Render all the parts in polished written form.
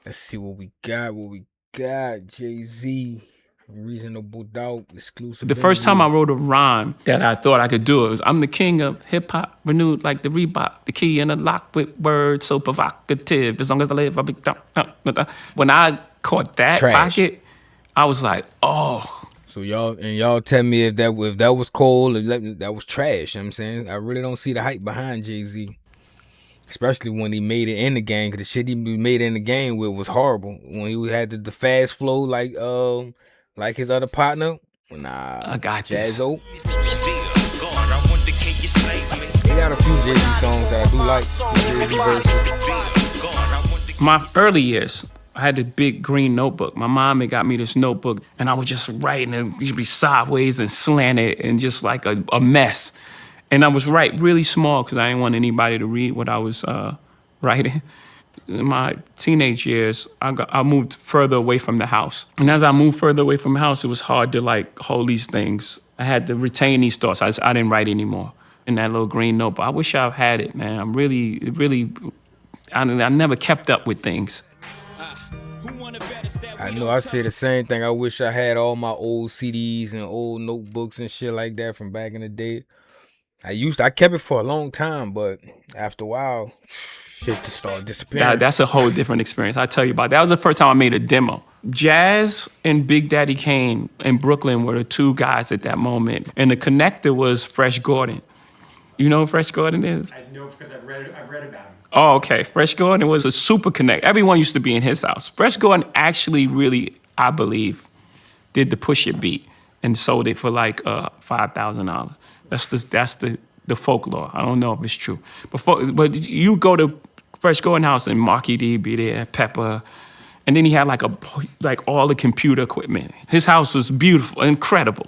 Let's see what we got. Jay-Z, Reasonable Doubt, exclusive. The first time I wrote a rhyme that I thought I could do it was, I'm the king of hip hop, renewed like the Reebok, the key in the lock with words so provocative. As long as I live, I'll be dun, dun, dun, dun. When I caught that pocket, I was like, oh. So y'all tell me if that was cold, that was trash. You know what I'm saying? I really don't see the hype behind Jay-Z. Especially when he made it in the game, because the shit he made in the game with was horrible. When he had the fast flow like his other partner, I got Jaz-O. They got a few Jay-Z songs that I do like. My early years, I had the big green notebook. My mom had got me this notebook, and I would just write, and it would be sideways and slanted and just like a mess. And I was really small because I didn't want anybody to read what I was writing. In my teenage years, I moved further away from the house. And as I moved further away from the house, it was hard to like hold these things. I had to retain these thoughts. I didn't write anymore in that little green notebook. I wish I had it, man. I never kept up with things. I know I say the same thing. I wish I had all my old CDs and old notebooks and shit like that from back in the day. I kept it for a long time, but after a while, shit just started disappearing. That's a whole different experience. I tell you about that. That was the first time I made a demo. Jazz and Big Daddy Kane in Brooklyn were the two guys at that moment, and the connector was Fresh Gordon. You know who Fresh Gordon is? I know because I've read about him. Oh, okay. Fresh Gordon was a super connect. Everyone used to be in his house. Fresh Gordon actually really, I believe, did the Push It beat and sold it for like $5,000. That's the folklore. I don't know if it's true. But you go to Fresh Gordon house and Marky D be there, Pepper, and then he had like all the computer equipment. His house was beautiful, incredible.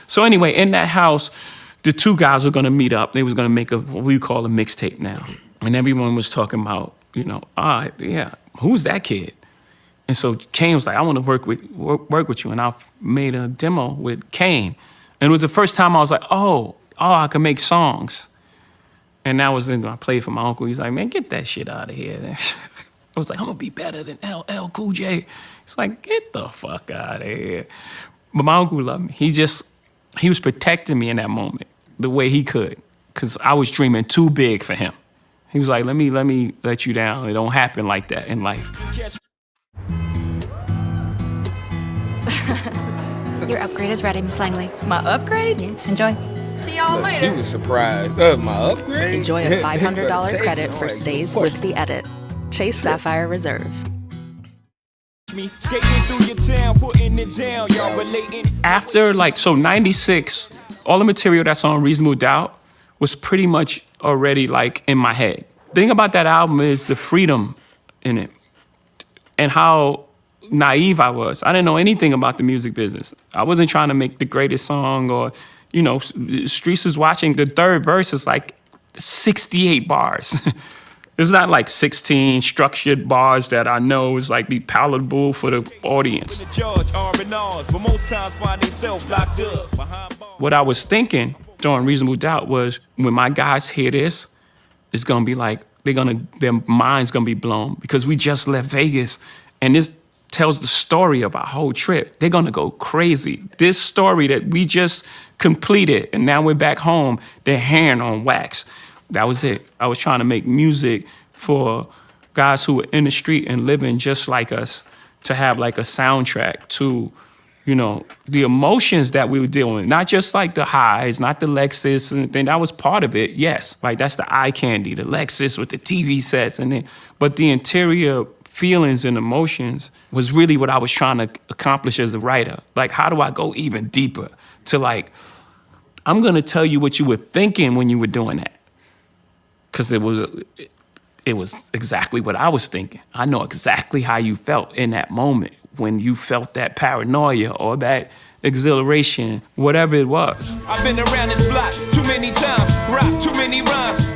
So anyway, in that house, the two guys were gonna meet up. They was gonna make what we call a mixtape now. And everyone was talking about, who's that kid? And so Kane was like, I want to work with you. And I made a demo with Kane. And it was the first time I was like, I can make songs. And that was I played for my uncle. He's like, man, get that shit out of here. I was like, I'm gonna be better than LL Cool J. He's like, get the fuck out of here. But my uncle loved me. He was protecting me in that moment the way he could, because I was dreaming too big for him. He was like, let me let you down. It don't happen like that in life. Your upgrade is ready, Miss Langley. My upgrade? Yes, enjoy. See y'all later. He was surprised. My upgrade? Enjoy a $500 credit for stays with the edit. Chase Sapphire Reserve. After 96, all the material that's on Reasonable Doubt was pretty much already in my head. The thing about that album is the freedom in it and how naive I was. I didn't know anything about the music business. I wasn't trying to make the greatest song or, Streets is watching. The third verse is 68 bars. It's not 16 structured bars that I know is be palatable for the audience. What I was thinking during Reasonable Doubt was, when my guys hear this, it's gonna be their mind's gonna be blown, because we just left Vegas and this tells the story of our whole trip. They're gonna go crazy. This story that we just completed and now we're back home, they're hearing on wax. That was it. I was trying to make music for guys who were in the street and living just like us, to have a soundtrack to, the emotions that we were dealing with. Not just the highs, not the Lexus, and that was part of it, yes. That's the eye candy, the Lexus with the TV sets, but the interior feelings and emotions was really what I was trying to accomplish as a writer. How do I go even deeper to I'm gonna tell you what you were thinking when you were doing that. Because it was exactly what I was thinking. I know exactly how you felt in that moment when you felt that paranoia or that exhilaration, whatever it was. I've been around this block too many times, rock too many rhymes.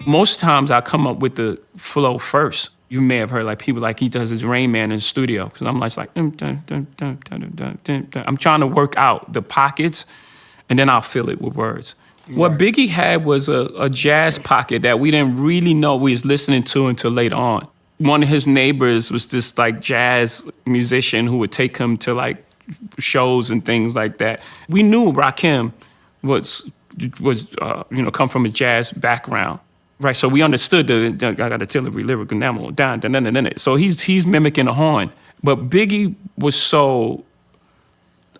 Most times I come up with the flow first. You may have heard people he does his Rain Man in the studio, because I'm I'm trying to work out the pockets, and then I'll fill it with words. What Biggie had was a jazz pocket that we didn't really know we was listening to until later on. one of his neighbors was this like jazz musician who would take him to like shows and things like that. We knew Rakim was come from a jazz background, right? So we understood I got a artillery lyrical demo, down. So he's mimicking a horn, but Biggie was so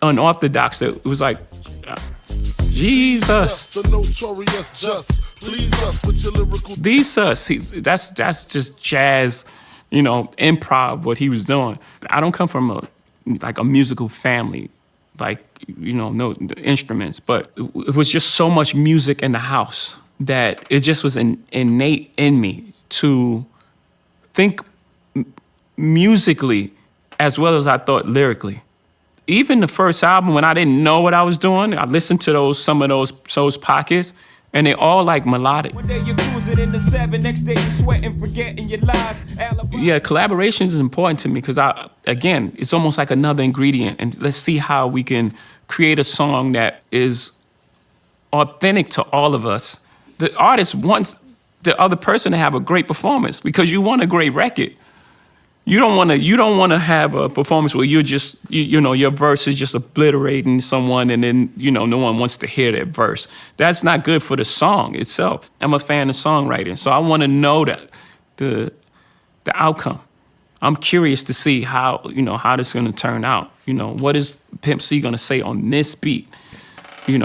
unorthodox that it was like, Jesus. The notorious just please us with your lyrical. That's just jazz, improv. What he was doing. I don't come from a musical family, no instruments, but it was just so much music in the house that it just was innate in me to think musically as well as I thought lyrically. Even the first album, when I didn't know what I was doing, I listened to some of those pockets, and they all like melodic. One day you're cruising in the 7, next day you're sweating, forgetting your lies. Yeah, collaborations is important to me because again, it's almost like another ingredient. And let's see how we can create a song that is authentic to all of us. The artist wants the other person to have a great performance because you want a great record. You don't want to have a performance where you're just, your verse is just obliterating someone and then, no one wants to hear that verse. That's not good for the song itself. I'm a fan of songwriting, so I want to know that the outcome. I'm curious to see how this is going to turn out. What is Pimp C going to say on this beat? He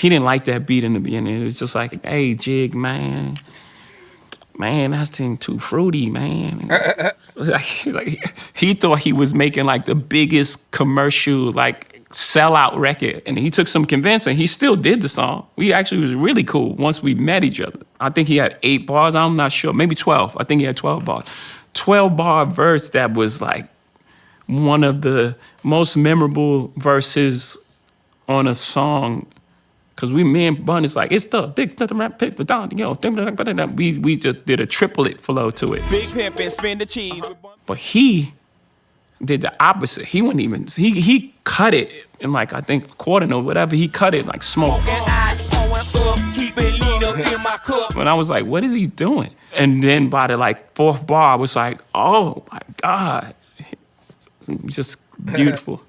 didn't like that beat in the beginning. It was just like, hey, Jig, man, that's thing too fruity, man. He thought he was making like the biggest commercial, like sellout record. And he took some convincing. He still did the song. We actually was really cool once we met each other. I think he had 8 bars. I'm not sure. Maybe 12. I think he had 12 bars. 12-bar verse that was like one of the most memorable verses on a song. Because me and Bun is like, it's the big rap pick, but we just did a triplet flow to it. Big pimpin', spin the cheese. But he did the opposite. He wouldn't even, he cut it in like, I think, a quarter note, whatever. He cut it like smoke. And I was like, what is he doing? And then by the like 4th bar, I was like, oh my God. Just beautiful.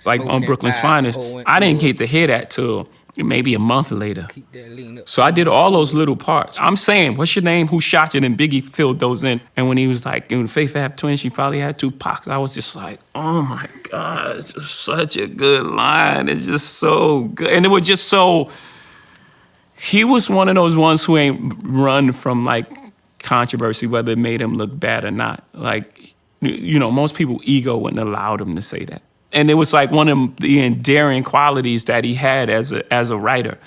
Like on Brooklyn's Finest. I didn't get to hear that till maybe a month later. So I did all those little parts. I'm saying, what's your name? Who shot you? And Biggie filled those in. And when he was like, in Faith Fab Twins, she probably had 2 Pacs. I was just like, oh my God, it's just such a good line. It's just so good. And it was just so, he was one of those ones who ain't run from like controversy, whether it made him look bad or not. Like, most people ego wouldn't allow them to say that. And it was like one of the endearing qualities that he had as a writer,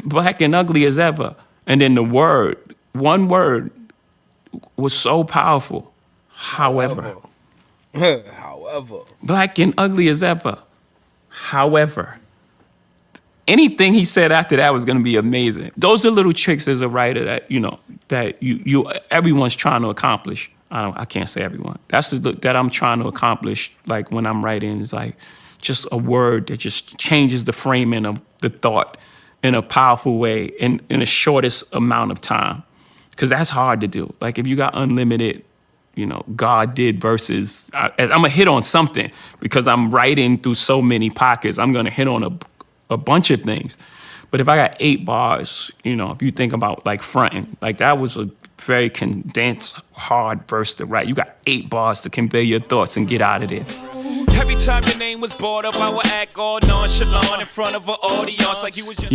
black and ugly as ever. And then one word was so powerful. However, black and ugly as ever. However, anything he said after that was going to be amazing. Those are little tricks as a writer that everyone's trying to accomplish. I can't say everyone. That's that I'm trying to accomplish, like when I'm writing, is like just a word that just changes the framing of the thought in a powerful way in the shortest amount of time. Because that's hard to do. Like if you got unlimited, God did verses, I'm gonna hit on something because I'm writing through so many pockets. I'm gonna hit on a bunch of things. But if I got 8 bars, if you think about like fronting, like that was a very condensed, hard verse to write. You got 8 bars to convey your thoughts and get out of there. Every time your name was brought up, I would act all nonchalant in front of an audience like you was just...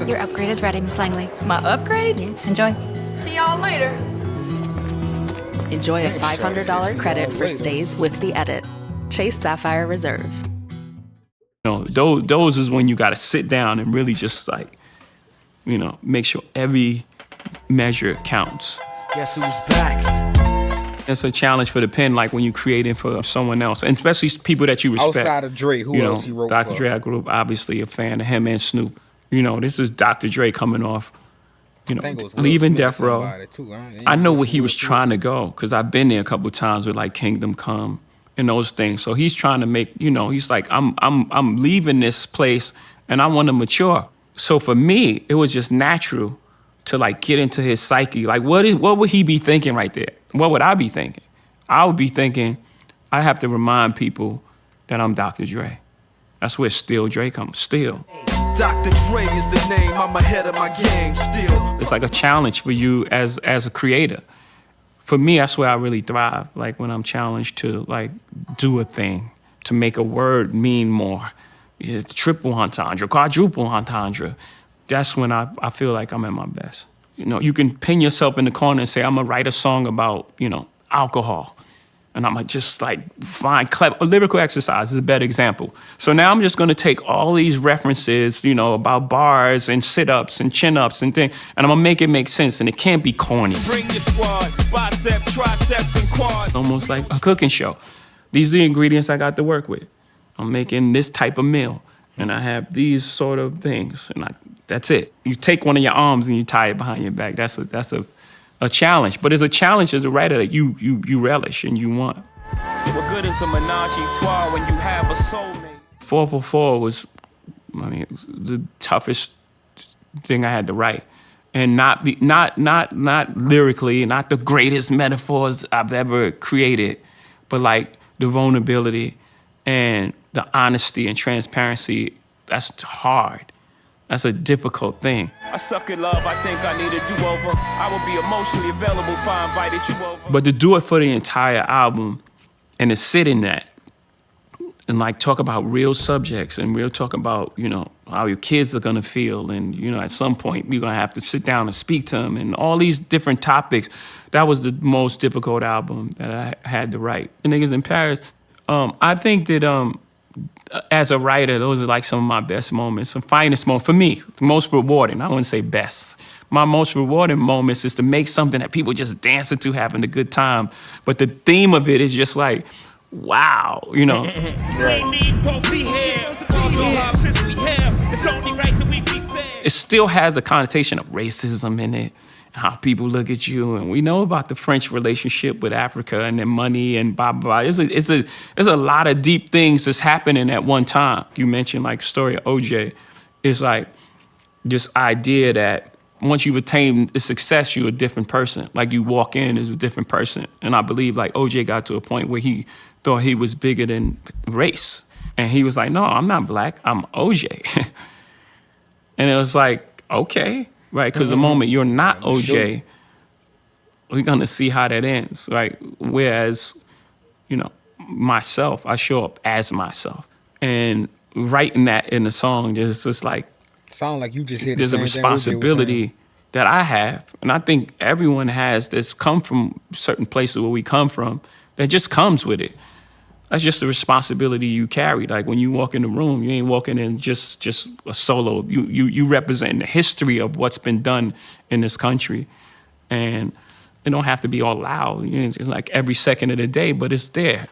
Your upgrade is ready, Miss Langley. My upgrade? Enjoy. See y'all later. Enjoy a $500 credit for stays with the edit. Chase Sapphire Reserve. Those is when you got to sit down and really just like, make sure every measure counts. Guess who's back? It's a challenge for the pen, like when you're creating for someone else, and especially people that you respect. Outside of Dre, who else he wrote Dr. for? Dre, I grew up obviously a fan of him and Snoop. This is Dr. Dre coming off, leaving Death Row. I know where he was trying to go because I've been there a couple of times with like Kingdom Come and those things. So he's trying to make, he's like, I'm leaving this place and I want to mature. So for me, it was just natural to like get into his psyche. Like what would he be thinking right there? What would I be thinking? I would be thinking, I have to remind people that I'm Dr. Dre. That's where Still Dre comes, Still. Dr. Dre is the name, I'm ahead of my gang still. It's like a challenge for you as a creator. For me, that's where I really thrive, like when I'm challenged to like do a thing, to make a word mean more. It's triple entendre, quadruple entendre. That's when I feel like I'm at my best. You know, you can pin yourself in the corner and say, I'm gonna write a song about, you know, alcohol. And I'm gonna just like find clever, lyrical exercise is a better example. So now I'm just gonna take all these references, you know, about bars and sit-ups and chin-ups and things, and I'm gonna make it make sense, and it can't be corny. Bring your squad, bicep, triceps, and quads. Almost like a cooking show. These are the ingredients I got to work with. I'm making this type of meal, and I have these sort of things, and that's it. You take one of your arms and you tie it behind your back. That's a challenge, but it's a challenge as a writer that you relish and you want. What good is a menage a trois when you have a soulmate? 444 was, I mean, it was the toughest thing I had to write, and not lyrically, not the greatest metaphors I've ever created, but like the vulnerability and the honesty and transparency. That's hard. That's a difficult thing. I suck at love, I think I need a do-over. I will be emotionally available if I invited you over. But to do it for the entire album and to sit in that and like talk about real subjects and real talk about, you know, how your kids are gonna feel, and, you know, at some point you're gonna have to sit down and speak to them and all these different topics. That was the most difficult album that I had to write. The Niggas in Paris, I think that as a writer, those are like some of my best moments, some finest moments for me, the most rewarding. I wouldn't say best. My most rewarding moments is to make something that people just dancing to, having a good time. But the theme of it is just like, wow, you know. It still has the connotation of racism in it, how people look at you, and we know about the French relationship with Africa and their money and blah, blah, blah. There's a lot of deep things that's happening at one time. You mentioned like the story of OJ. It's like this idea that once you've attained the success, you're a different person. Like you walk in as a different person. And I believe like OJ got to a point where he thought he was bigger than race. And he was like, no, I'm not black, I'm OJ. And it was like, okay. Right, because the moment you're not OJ, we're gonna see how that ends, right? Whereas, you know, myself, I show up as myself, and writing that in the song is just like, sound like you just said there's a responsibility that I have, and I think everyone has that's come from certain places where we come from that just comes with it. That's just the responsibility you carry. Like when you walk in the room, you ain't walking in just a solo. You represent the history of what's been done in this country. And it don't have to be all loud. You know, it's like every second of the day, but it's there.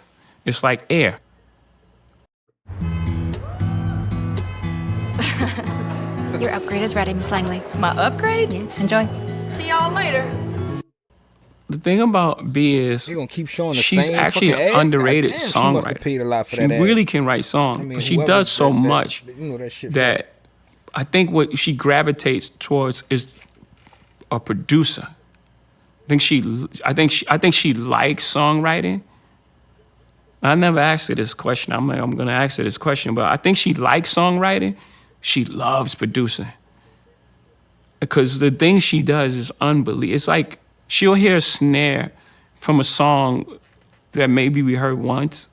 It's like air. Your upgrade is ready, Miss Langley. My upgrade? Yes, enjoy. See y'all later. The thing about B is They gonna keep showing the she's same actually fucking an ad? underrated God damn, she must have songwriter. paid a lot for She that ad. really can write songs, I mean, but she whoever does so that- much you know that shit. that I think what she gravitates towards is a producer. I think she likes songwriting. I never asked her this question. I'm gonna ask her this question, but I think she likes songwriting. She loves producing. Because the thing she does is unbelievable. It's like she'll hear a snare from a song that maybe we heard once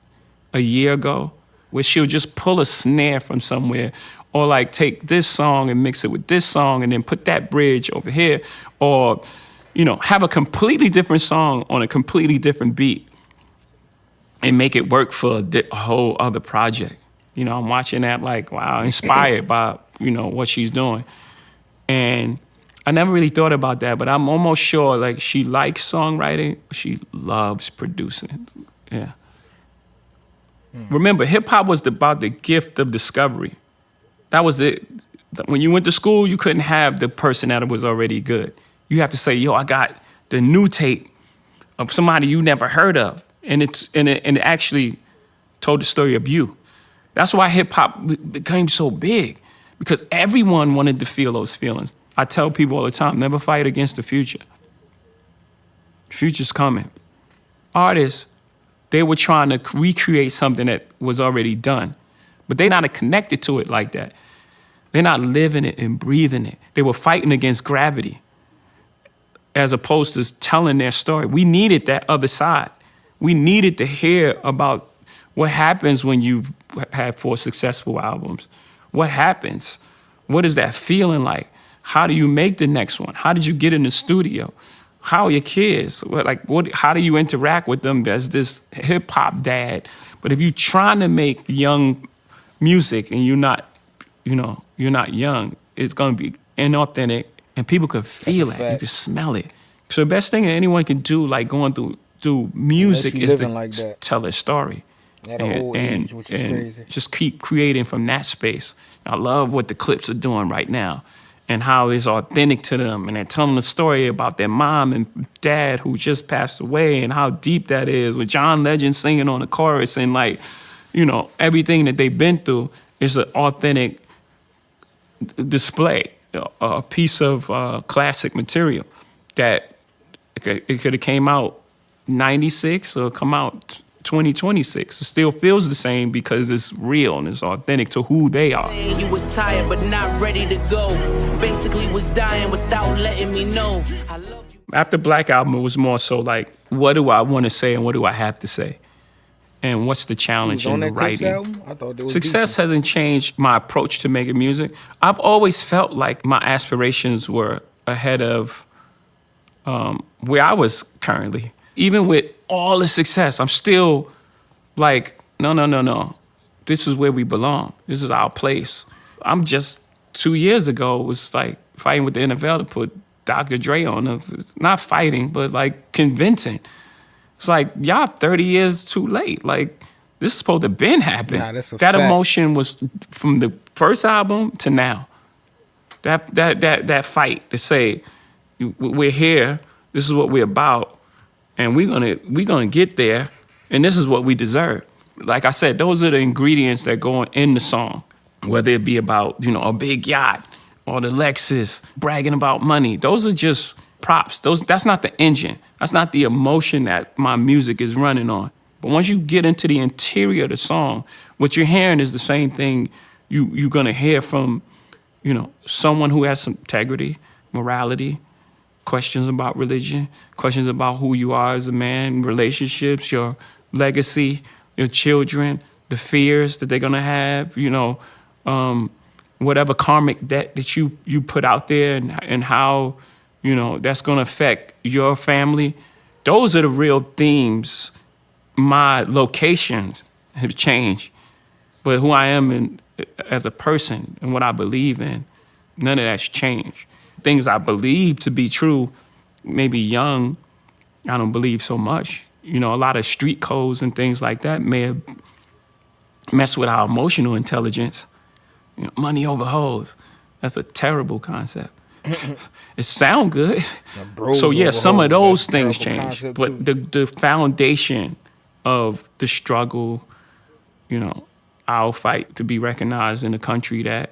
a year ago, where she'll just pull a snare from somewhere, or like take this song and mix it with this song and then put that bridge over here, or, you know, have a completely different song on a completely different beat and make it work for a whole other project. You know, I'm watching that like, wow, inspired by, you know, what she's doing. And I never really thought about that, but I'm almost sure like she likes songwriting, she loves producing. Yeah. Remember, hip hop was about the gift of discovery. That was it. When you went to school, you couldn't have the person that was already good. You have to say, yo, I got the new tape of somebody you never heard of. And it actually told the story of you. That's why hip hop became so big, because everyone wanted to feel those feelings. I tell people all the time, never fight against the future. Future's coming. Artists, they were trying to recreate something that was already done, but they're not connected to it like that. They're not living it and breathing it. They were fighting against gravity as opposed to telling their story. We needed that other side. We needed to hear about what happens when you've had 4 successful albums. What happens? What is that feeling like? How do you make the next one? How did you get in the studio? How are your kids? How do you interact with them as this hip hop dad? But if you're trying to make young music and you're not young, it's gonna be inauthentic, and people can feel it. You can smell it. So the best thing that anyone can do, like going through music, is to tell their story. At an old age, which is crazy. Just keep creating from that space. I love what the Clips are doing right now, and how it's authentic to them, and they're telling the story about their mom and dad who just passed away, and how deep that is, with John Legend singing on the chorus, and everything that they've been through is an authentic display, a piece of classic material that it could have came out 96 or come out 2026. It still feels the same because it's real and it's authentic to who they are. You was tired but not ready to go. Basically was dying without letting me know. I love you. After Black Album, it was more so like, what do I want to say and what do I have to say? And what's the challenge in the writing? I thought it was Success decent. hasn't changed my approach to making music. I've always felt like my aspirations were ahead of where I was currently. Even with all the success, I'm still like, no. This is where we belong. This is our place. I'm just 2 years ago was like fighting with the NFL to put Dr. Dre on. It's not fighting, but like convincing. It's like, y'all 30 years too late. Like, this is supposed to been happen. Nah, that's a that fact. emotion was from the first album to now. That fight to say, we're here, this is what we're about, and we're gonna get there, and this is what we deserve. Like I said, those are the ingredients that go in the song, whether it be about, a big yacht or the Lexus, bragging about money. Those are just props. That's not the engine. That's not the emotion that my music is running on. But once you get into the interior of the song, what you're hearing is the same thing you're gonna hear from, someone who has some integrity, morality, questions about religion, questions about who you are as a man, relationships, your legacy, your children, the fears that they're gonna have, whatever karmic debt that you put out there, and how, that's gonna affect your family. Those are the real themes. My locations have changed, but who I am as a person and what I believe in, none of that's changed. Things I believe to be true, maybe young, I don't believe so much. A lot of street codes and things like that may have messed with our emotional intelligence. Money over hoes. That's a terrible concept. It sound good. So yeah, some of those things change, but the foundation of the struggle, our fight to be recognized in a country that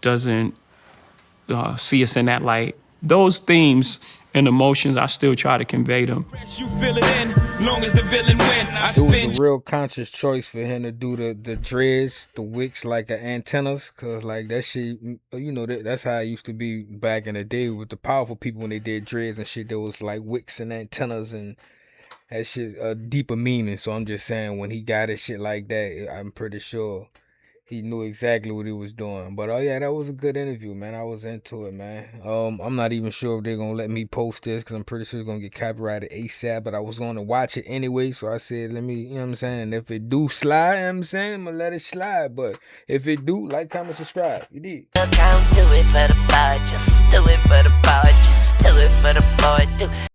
doesn't see us in that light. Those themes and emotions, I still try to convey them. You fill it in, long as the villain win. It was a real conscious choice for him to do the dreads, the wicks, like the antennas, cause like that shit, that's how it used to be back in the day with the powerful people when they did dreads and shit. There was like wicks and antennas and that shit a deeper meaning. So I'm just saying, when he got it shit like that, I'm pretty sure he knew exactly what he was doing. But oh yeah, that was a good interview, man. I was into it, man. I'm not even sure if they're gonna let me post this, because I'm pretty sure it's gonna get copyrighted ASAP, but I was gonna watch it anyway, so I said, let me, you know what I'm saying, if it do slide, you know what I'm saying, I'm gonna let it slide. But if it do, like, comment, subscribe. You did. Don't do it for the bar, just do it for the bar, just do it for the bar.